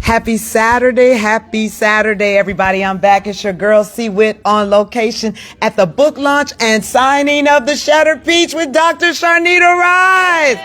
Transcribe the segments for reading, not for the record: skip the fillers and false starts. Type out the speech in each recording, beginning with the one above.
Happy Saturday, everybody. I'm back. It's your girl, C. Witt, on location at the book launch and signing of The Shattered Peach with Dr. Sharnita Rice.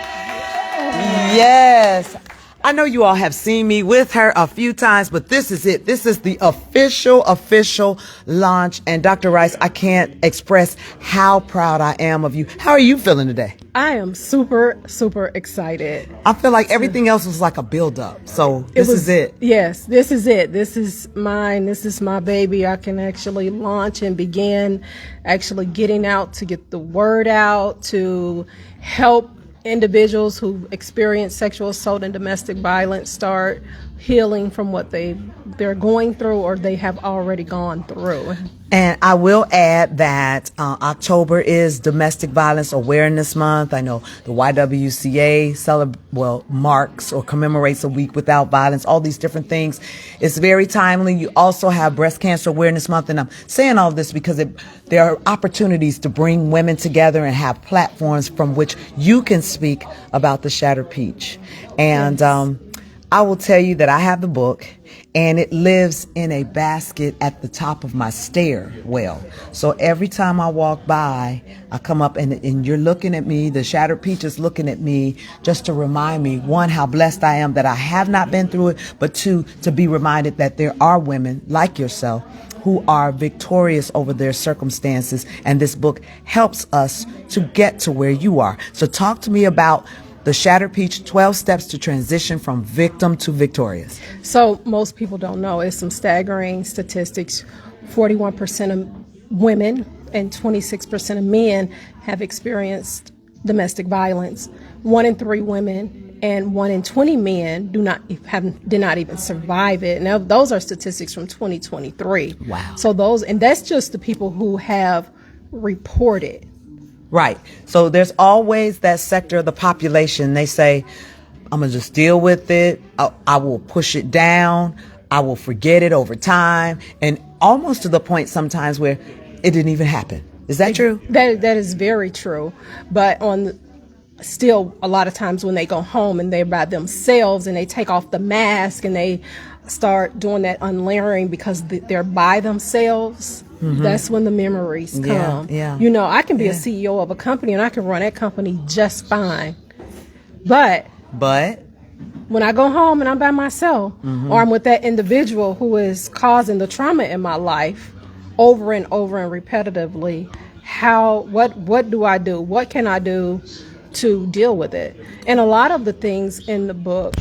Yes. I know you all have seen me with her a few times, but this is it. This is the official launch. And Dr. Rice, I can't express how proud I am of you. How are you feeling today? I am super excited. I feel like everything else was like a build-up. So this is it. Yes, this is it. This is mine. This is my baby. I can actually launch and begin actually getting out to get the word out, to help individuals who experience sexual assault and domestic violence start healing from what they're going through or they have already gone through. And I will add that October is Domestic Violence Awareness Month. I know the YWCA marks or commemorates a week without violence, all these different things. It's very timely. You also have Breast Cancer Awareness Month. And I'm saying all this because there are opportunities to bring women together and have platforms from which you can speak about the Shattered Peach. And I will tell you that I have the book, and it lives in a basket at the top of my stairwell. So every time I walk by, I come up and you're looking at me, the Shattered Peach is looking at me, just to remind me, one, how blessed I am that I have not been through it, but two, to be reminded that there are women like yourself who are victorious over their circumstances. And this book helps us to get to where you are. So talk to me about The Shattered Peach, 12 Steps to Transition from Victim to Victorious. So most people don't know. It's some staggering statistics. 41% of women and 26% of men have experienced domestic violence. 1 in 3 women and 1 in 20 men did not even survive it. Now, those are statistics from 2023. Wow. So that's just the people who have reported. Right. So there's always that sector of the population. They say, I'm going to just deal with it. I will push it down. I will forget it over time. And almost to the point sometimes where it didn't even happen. Is that true? That is very true. But still, a lot of times when they go home and they're by themselves and they take off the mask and they start doing that unlayering because they're by themselves, that's when the memories come. Yeah. You know, I can be a CEO of a company and I can run that company just fine. But when I go home and I'm by myself, or I'm with that individual who is causing the trauma in my life over and repetitively, what do I do? What can I do to deal with it? And a lot of the things in the book,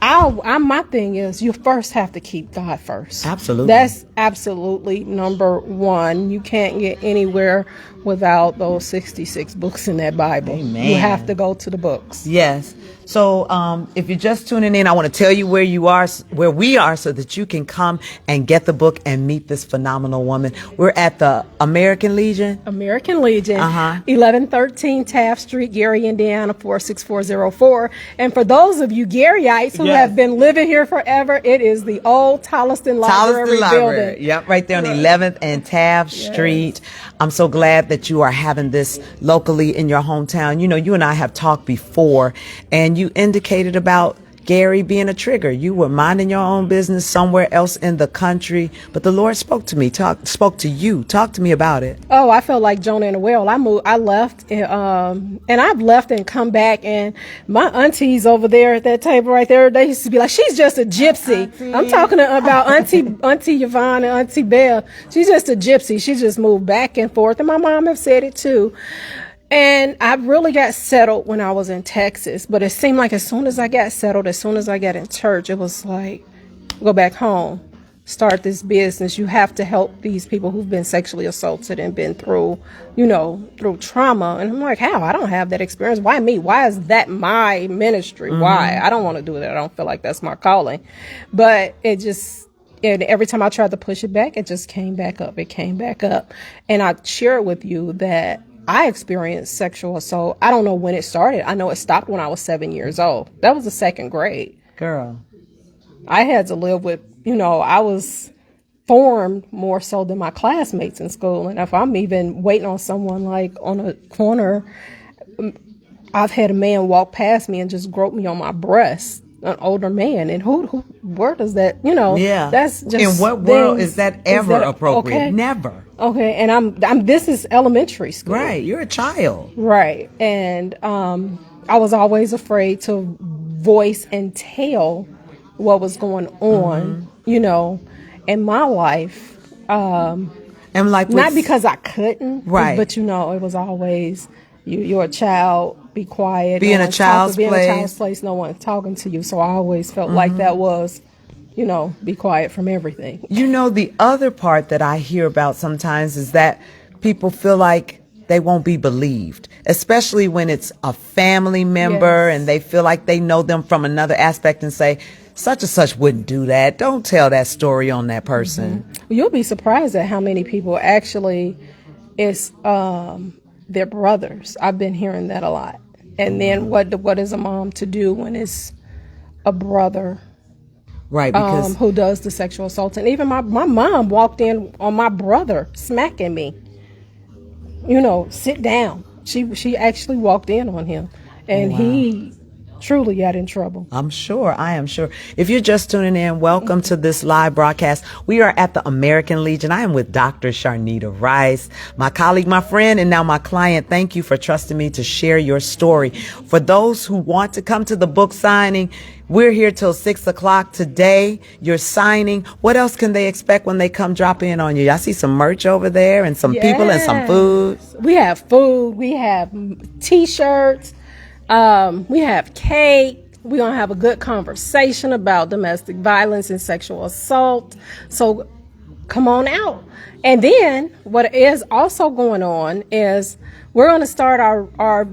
my thing is you first have to keep God first. Absolutely. That's absolutely number one. You can't get anywhere without those 66 books in that Bible. Amen. You have to go to the books. Yes. So if you're just tuning in, I want to tell you where we are so that you can come and get the book and meet this phenomenal woman. We're at the American Legion. 1113 Taft Street, Gary, Indiana, 46404. And for those of you Garyites who have been living here forever, it is the old Tolliston Library building. Yep, right there on 11th and Taft Street. I'm so glad that you are having this locally in your hometown. You know, you and I have talked before, and you indicated about Gary being a trigger. You were minding your own business somewhere else in the country, but the Lord spoke to me, spoke to you. Talk to me about it. Oh, I felt like Jonah in a whale. I left, and I've left and come back, and my aunties over there at that table right there, they used to be like, she's just a gypsy. Auntie. I'm talking about Auntie Yvonne and Auntie Belle. She's just a gypsy. She just moved back and forth, and my mom have said it too. And I really got settled when I was in Texas, but it seemed like as soon as I got settled, as soon as I got in church, it was like, go back home, start this business. You have to help these people who've been sexually assaulted and been through trauma. And I'm like, how? I don't have that experience. Why me? Why is that my ministry? Why? I don't want to do that. I don't feel like that's my calling. But and every time I tried to push it back, it just came back up. It came back up. And I shared with you that I experienced sexual assault. I don't know when it started. I know it stopped when I was 7 years old. That was the second grade. Girl. I had to live with, I was formed more so than my classmates in school. And if I'm even waiting on someone like on a corner, I've had a man walk past me and just grope me on my breast, an older man. And who where does that, Yeah. that's just in what world things- is that ever appropriate? okay? Never. Okay, and I'm this is elementary school. Right. You're a child. Right. And I was always afraid to voice and tell what was going on, in my life. And like Not because I couldn't, Right. but it was always you're a child, be quiet. Be in a child's be in a place. child's place, no one's talking to you. So I always felt like that was, be quiet from everything. The other part that I hear about sometimes is that people feel like they won't be believed, especially when it's a family member Yes. and they feel like they know them from another aspect and say, such and such wouldn't do that. Don't tell that story on that person. You'll be surprised at how many people actually it's their brothers. I've been hearing that a lot. And then what is a mom to do when it's a brother Right, because who does the sexual assault? And even my mom walked in on my brother smacking me. Sit down. She actually walked in on him, and he truly got in trouble. I am sure. If you're just tuning in, welcome to this live broadcast. We are at the American Legion. I am with Dr. Sharnita Rice, my colleague, my friend, and now my client. Thank you for trusting me to share your story. For those who want to come to the book signing, we're here till 6:00 today. You're signing. What else can they expect when they come drop in on you? I see some merch over there and some people and some food. We have food. We have T-shirts. We have cake. We're going to have a good conversation about domestic violence and sexual assault. So come on out. And then what is also going on is we're going to start our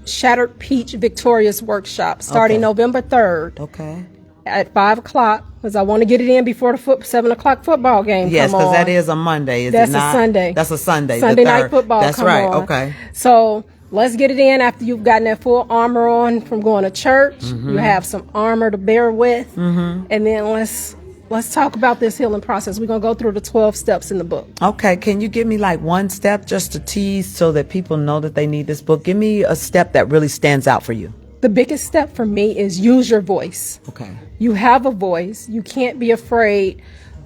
Shattered Peach Victorious Workshop starting November 3rd. Okay. At 5:00, because I want to get it in before the 7:00 football game. Yes, come on. because that is a Monday, is That's it not? a Sunday. That's a Sunday. Sunday the night 3rd. football. That's come right. on. Okay. So let's get it in after you've gotten that full armor on from going to church. You have some armor to bear with, and then let's talk about this healing process. We're gonna go through the 12 steps in the book. Okay. Can you give me like one step just to tease so that people know that they need this book? Give me a step that really stands out for you. The biggest step for me is use your voice. Okay. You have a voice. You can't be afraid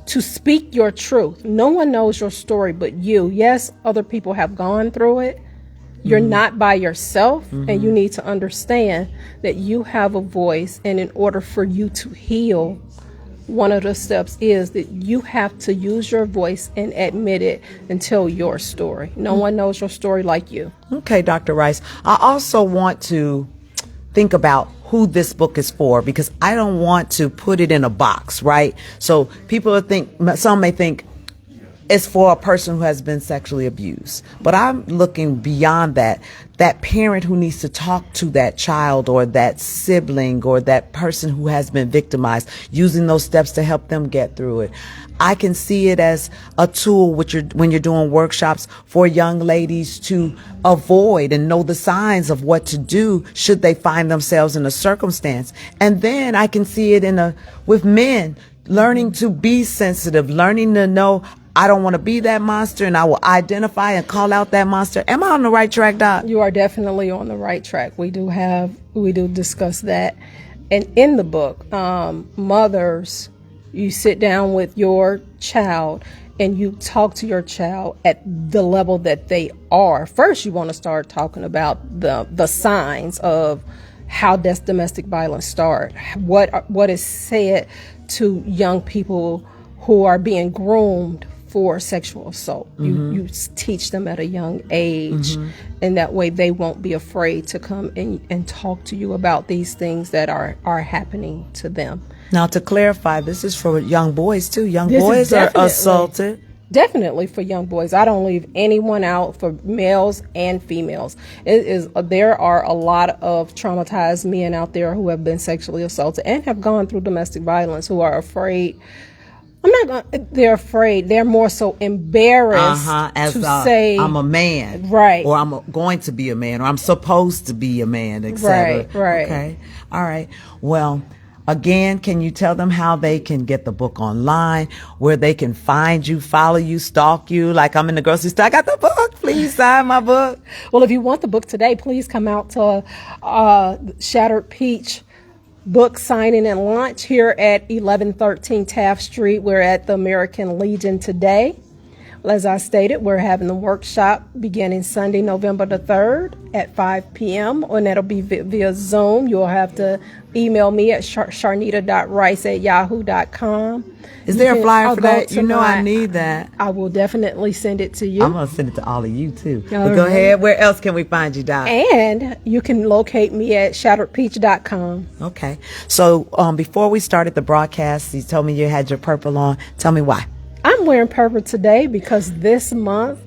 to speak your truth. No one knows your story but you. Yes, other people have gone through it. You're not by yourself, and you need to understand that you have a voice. And in order for you to heal, one of the steps is that you have to use your voice and admit it and tell your story. No one knows your story like you. Okay, Dr. Rice. I also want to think about who this book is for, because I don't want to put it in a box, right? So some may think it's for a person who has been sexually abused. But I'm looking beyond that parent who needs to talk to that child or that sibling or that person who has been victimized, using those steps to help them get through it. I can see it as a tool when you're doing workshops for young ladies to avoid and know the signs of what to do should they find themselves in a circumstance. And then I can see it with men, learning to be sensitive, learning to know I don't want to be that monster, and I will identify and call out that monster. Am I on the right track, Doc? You are definitely on the right track. We do discuss that. And in the book, mothers, you sit down with your child and you talk to your child at the level that they are. First, you want to start talking about the signs of how does domestic violence start? What is said to young people who are being groomed for sexual assault. You teach them at a young age, and that way they won't be afraid to come and talk to you about these things that are happening to them. Now, to clarify, this is for young boys too. Young This is boys are definitely- assaulted. Definitely for young boys. I don't leave anyone out, for males and females. There are a lot of traumatized men out there who have been sexually assaulted and have gone through domestic violence, who are afraid. They're afraid. They're more so embarrassed to say, I'm a man. Right. Or I'm going to be a man, or I'm supposed to be a man, etc. Right. Okay. All right. Well, again, can you tell them how they can get the book online, where they can find you, follow you, stalk you? Like, I'm in the grocery store, I got the book, please sign my book. Well, if you want the book today, please come out to Shattered Peach book signing and launch here at 1113 Taft Street. We're at the American Legion today. As I stated, we're having the workshop beginning Sunday, November the 3rd at 5 p.m. and that'll be via Zoom. You'll have to email me at sharnita.rice@yahoo.com. Is there a flyer for that? You know I need that. I will definitely send it to you. I'm going to send it to all of you, too. But go ahead. Where else can we find you, Doc? And you can locate me at shatteredpeach.com. Okay. So before we started the broadcast, you told me you had your purple on. Tell me why. I'm wearing purple today because this month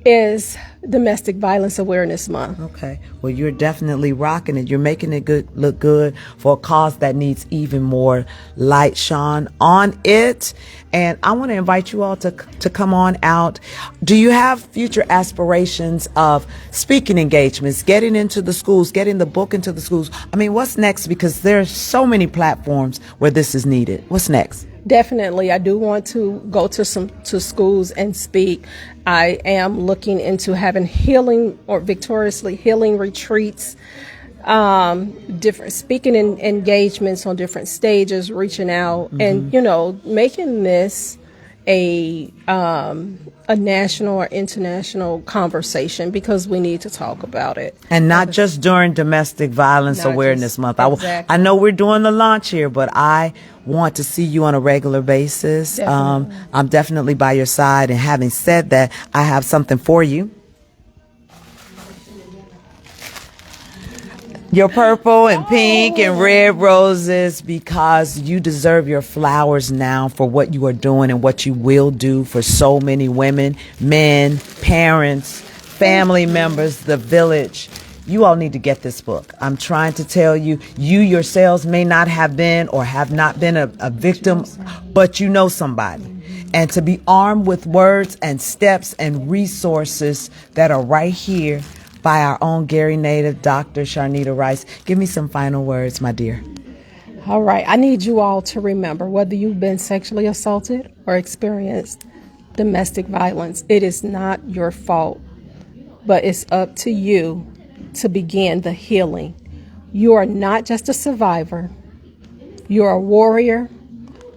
is Domestic Violence Awareness Month. Okay. Well, you're definitely rocking it. You're making it look good for a cause that needs even more light shone on it. And I want to invite you all to come on out. Do you have future aspirations of speaking engagements, getting into the schools, getting the book into the schools? I mean, what's next? Because there's so many platforms where this is needed. What's next? Definitely. I do want to go to schools and speak. I am looking into having healing or victoriously healing retreats, different speaking engagements on different stages, reaching out and, making this a national or international conversation because we need to talk about it. And not just during Domestic Violence Awareness Month. Exactly. I know we're doing the launch here, but I want to see you on a regular basis. I'm definitely by your side. And having said that, I have something for you. Your purple and pink and red roses, because you deserve your flowers now for what you are doing and what you will do for so many women, men, parents, family members, the village. You all need to get this book. I'm trying to tell you, you yourselves may not have been or have not been a victim, but you know somebody. And to be armed with words and steps and resources that are right here by our own Gary native, Dr. Sharnita Rice. Give me some final words, my dear. All right. I need you all to remember, whether you've been sexually assaulted or experienced domestic violence, it is not your fault, but it's up to you to begin the healing. You are not just a survivor. You're a warrior.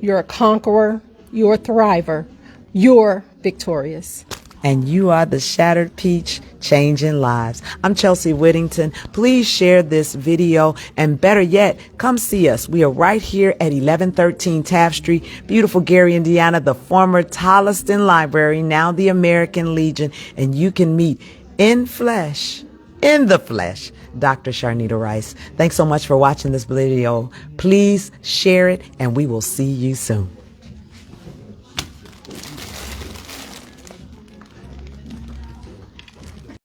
You're a conqueror. You're a thriver. You're victorious. And you are the Shattered Peach, changing lives. I'm Chelsea Whittington. Please share this video, and better yet, come see us. We are right here at 1113 Taft Street, beautiful Gary, Indiana, the former Tolliston Library, now the American Legion, and you can meet in the flesh, Dr. Sharnita Rice. Thanks so much for watching this video. Please share it, and we will see you soon.